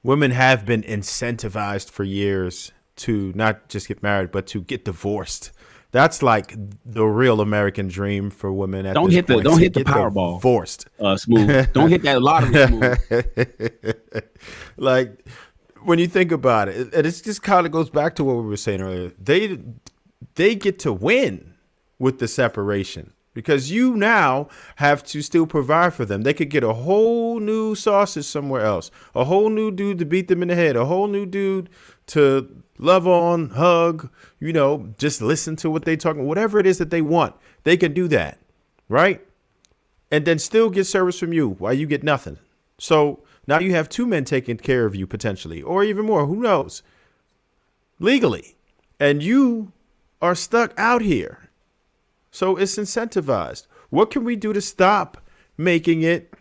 women have been incentivized for years to not just get married, but to get divorced. That's like the real American dream for women at this point, Don't to hit the get Powerball, divorced. Smooth. Don't hit that lottery, Smooth. Like, when you think about it, and it's just kind of goes back to what we were saying earlier. They get to win with the separation because you now have to still provide for them. They could get a whole new sausage somewhere else, a whole new dude to beat them in the head, a whole new dude to love on, hug, just listen to what they talking, whatever it is that they want. They can do that, right? And then still get service from you while you get nothing. So now you have two men taking care of you potentially, or even more, who knows, legally. And you are stuck out here. So it's incentivized. What can we do to stop making it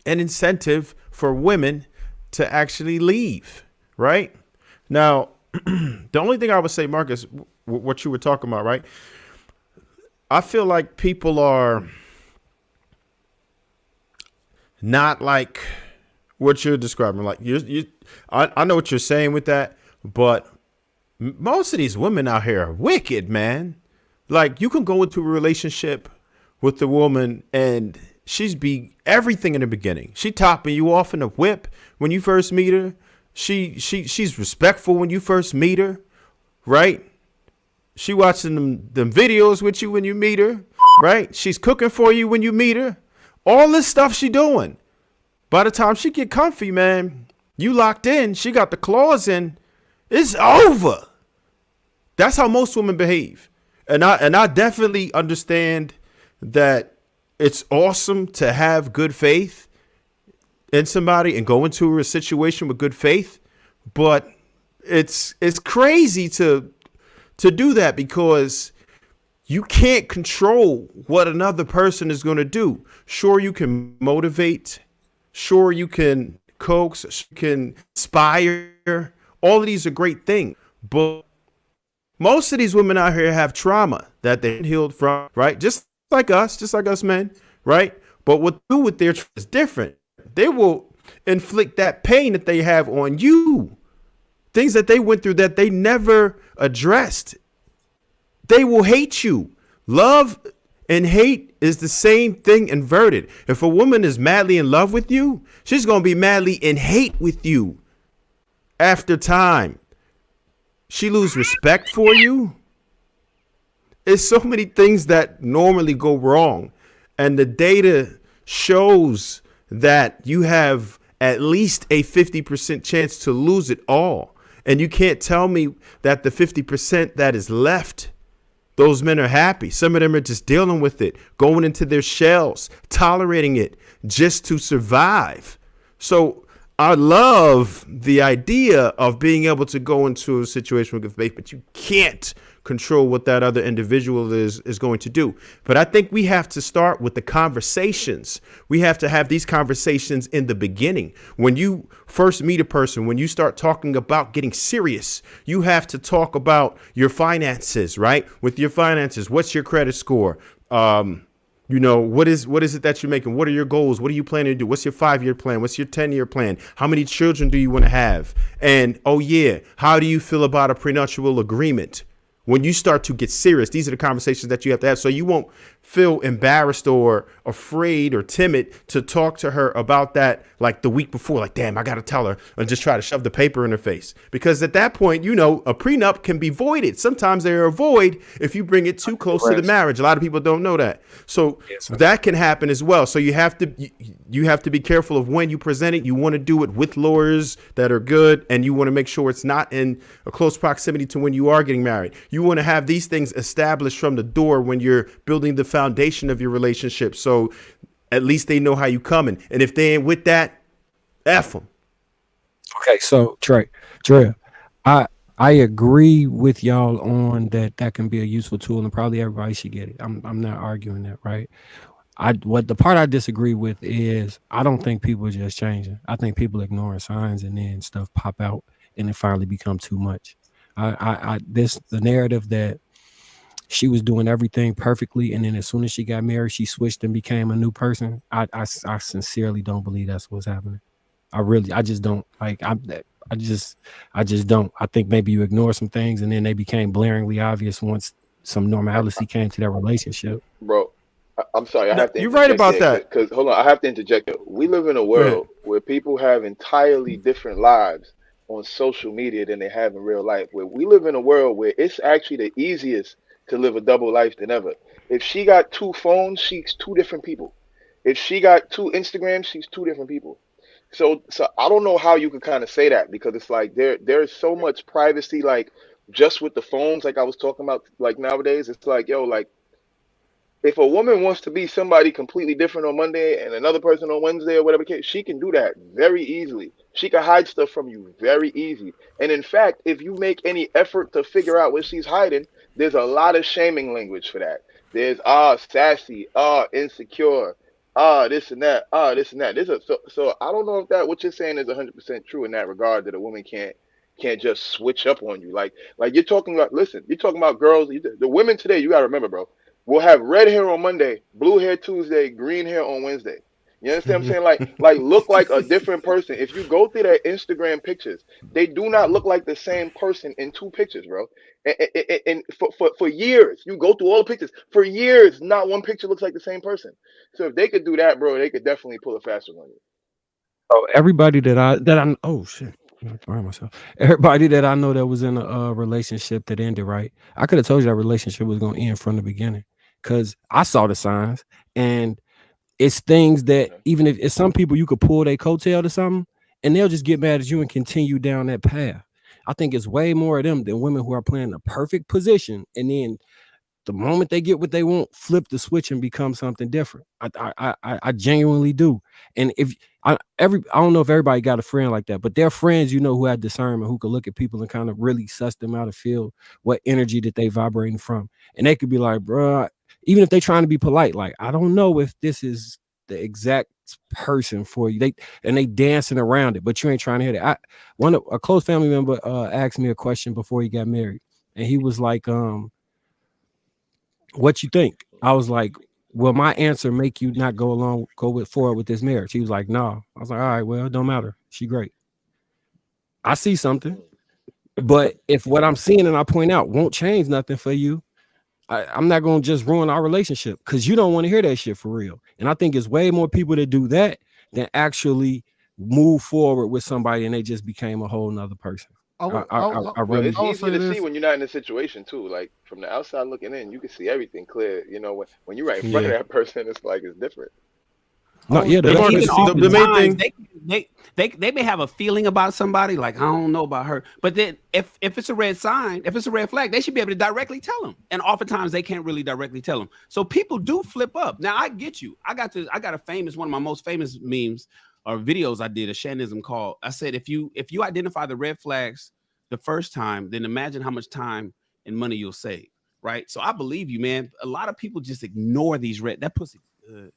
an incentive for women to actually leave, right? Now, the only thing I would say, Marcus, what you were talking about, right? I feel like people are not like what you're describing. Like I know what you're saying with that, but most of these women out here are wicked, man. Like, you can go into a relationship with the woman and she's be everything in the beginning. She topping you off in a whip when you first meet her. She's respectful when you first meet her, right? She watching them videos with you when you meet her, right? She's cooking for you when you meet her. All this stuff she doing. By the time she get comfy, man, you locked in. She got the claws in. It's over. That's how most women behave. And I definitely understand that it's awesome to have good faith in somebody and go into a situation with good faith, but it's crazy to do that because you can't control what another person is going to do. Sure, you can motivate. Sure, you can coax. You can inspire. All of these are great things, but most of these women out here have trauma that they healed from, right? Just like us men, right? But what they do with their trauma is different. They will inflict that pain that they have on you. Things that they went through that they never addressed. They will hate you. Love and hate is the same thing inverted. If a woman is madly in love with you, she's going to be madly in hate with you after time. She lose respect for you. It's so many things that normally go wrong. And the data shows that you have at least a 50% chance to lose it all. And you can't tell me that the 50% that is left, those men are happy. Some of them are just dealing with it, going into their shells, tolerating it just to survive. So I love the idea of being able to go into a situation with good faith, but you can't control what that other individual is going to do. But I think we have to start with the conversations. We have to have these conversations in the beginning. When you first meet a person, when you start talking about getting serious, you have to talk about your finances, right? With your finances, what's your credit score? What is it that you're making? What are your goals? What are you planning to do? What's your 5-year plan? What's your 10-year plan? How many children do you want to have? And, how do you feel about a prenuptial agreement? When you start to get serious, these are the conversations that you have to have. So you won't feel embarrassed or afraid or timid to talk to her about that like the week before. Like, damn, I got to tell her, and just try to shove the paper in her face. Because at that point, a prenup can be voided. Sometimes they're a void if you bring it too close to the marriage. A lot of people don't know that. So that can happen as well. So you have to be careful of when you present it. You want to do it with lawyers that are good, and you want to make sure it's not in a close proximity to when you are getting married. You want to have these things established from the door when you're building the foundation of your relationship. So at least they know how you coming. And if they ain't with that, F them. Okay, so Trev, I agree with y'all on that can be a useful tool, and probably everybody should get it. I'm not arguing that, right? What the part I disagree with is I don't think people are just changing. I think people ignoring signs, and then stuff pop out and it finally become too much. The narrative that she was doing everything perfectly, and then as soon as she got married, she switched and became a new person. I sincerely don't believe that's what's happening. I just don't like. I just don't. I think maybe you ignore some things, and then they became blaringly obvious once some normalcy came to that relationship. Bro, I'm sorry, I No, have to you're right interject about there that. because hold on, I have to interject there. We live in a Go ahead. world where people have entirely different lives on social media than they have in real life. Where we live in a world where it's actually the easiest to live a double life than ever. If she got two phones, she's two different people. If she got two Instagrams, she's two different people. So I don't know how you could kind of say that because it's like there's so much privacy like just with the phones like I was talking about like nowadays it's like yo like if a woman wants to be somebody completely different on Monday and another person on Wednesday or whatever case, she can do that very easily. She can hide stuff from you very easy. And in fact, if you make any effort to figure out what she's hiding, there's a lot of shaming language for that. There's sassy, insecure, this and that, this and that. So I don't know if that what you're saying is 100% true in that regard that a woman can't just switch up on you. Like you're talking about. Listen, you're talking about girls. The women today. You gotta remember, bro. We'll have red hair on Monday, blue hair Tuesday, green hair on Wednesday. You understand what I'm saying? Like look like a different person. If you go through their Instagram pictures, they do not look like the same person in two pictures, bro. And for years, you go through all the pictures. For years, not one picture looks like the same person. So if they could do that, bro, they could definitely pull a faster on you. So everybody that I oh shit, I'm firing myself. Everybody that I know that was in a relationship that ended right, I could have told you that relationship was gonna end from the beginning because I saw the signs, and it's things that Okay. even if it's some people you could pull their coattail to something, and they'll just get mad at you and continue down that path. I think it's way more of them than women who are playing the perfect position and then the moment they get what they want, flip the switch and become something different. I genuinely do. And if I don't know if everybody got a friend like that, but they're friends, who have discernment, who could look at people and kind of really suss them out and feel what energy that they vibrating from. And they could be like, bro, even if they trying to be polite, like, I don't know if this is the exact person for you. They dancing around it, but you ain't trying to hit it. A close family member asked me a question before he got married, and he was like, what you think? I was like, will my answer make you not go forward with this marriage? He was like, no. I was like, all right, well, it don't matter. She great. I see something, but if what I'm seeing and I point out won't change nothing for you, I'm not gonna just ruin our relationship because you don't want to hear that shit for real. And I think it's way more people that do that than actually move forward with somebody and they just became a whole nother person. I would, I Well, really it's I would easier say to see this. when you're not in the situation too. Like from the outside looking in, you can see everything clear. You know, when you're right in front of Yeah. that person, it's like it's different. I no, would, yeah, the But And best way to even Marcus, see the something. main oftentimes thing. they may have a feeling about somebody, like I don't know about her. But then if it's a red sign, if it's a red flag, they should be able to directly tell them. And oftentimes they can't really directly tell them. So people do flip up. Now I get you. I got a famous one of my most famous memes or videos I did a Shannism called. I said if you identify the red flags the first time, then imagine how much time and money you'll save. Right. So I believe you, man. A lot of people just ignore these that pussy good.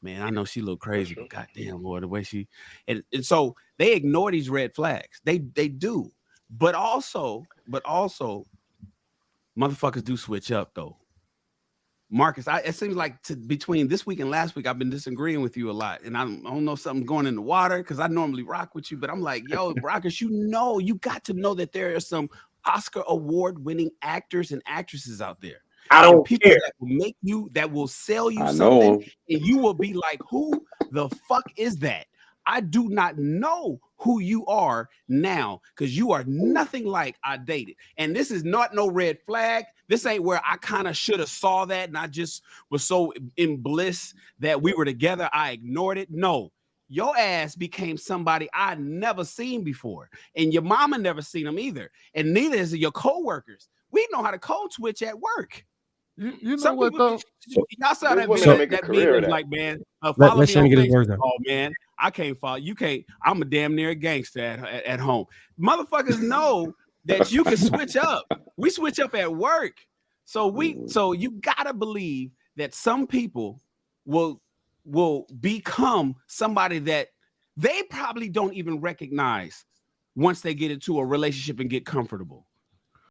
Man, I know she look That's crazy, but true. goddamn, Lord, the way she and so they ignore these red flags. They do, but also, motherfuckers do switch up though. Marcus, it seems like between this week and last week, I've been disagreeing with you a lot, and I don't know if something's going in the water because I normally rock with you, but I'm like, yo, Rockers, you got to know that there are some Oscar award-winning actors and actresses out there, I and don't people care. that will sell you I something, know. and you will be like, who the fuck is that? I do not know who you are now because you are nothing like I dated. And this is not no red flag. This ain't where I kind of should have saw that and I just was so in bliss that we were together. I ignored it. No, your ass became somebody I never seen before. And your mama never seen them either. And neither is your coworkers. We know how to code switch at work. you know Some what people, though? So, y'all saw There's that women video, that So make a that meme career of that's that. like, man, follow let me on Shannon get his Facebook. words out. Oh man, I can't follow. You can't. I'm a damn near gangster at home. Motherfuckers know that you can switch up. We switch up at work. So you gotta believe that some people will become somebody that they probably don't even recognize once they get into a relationship and get comfortable.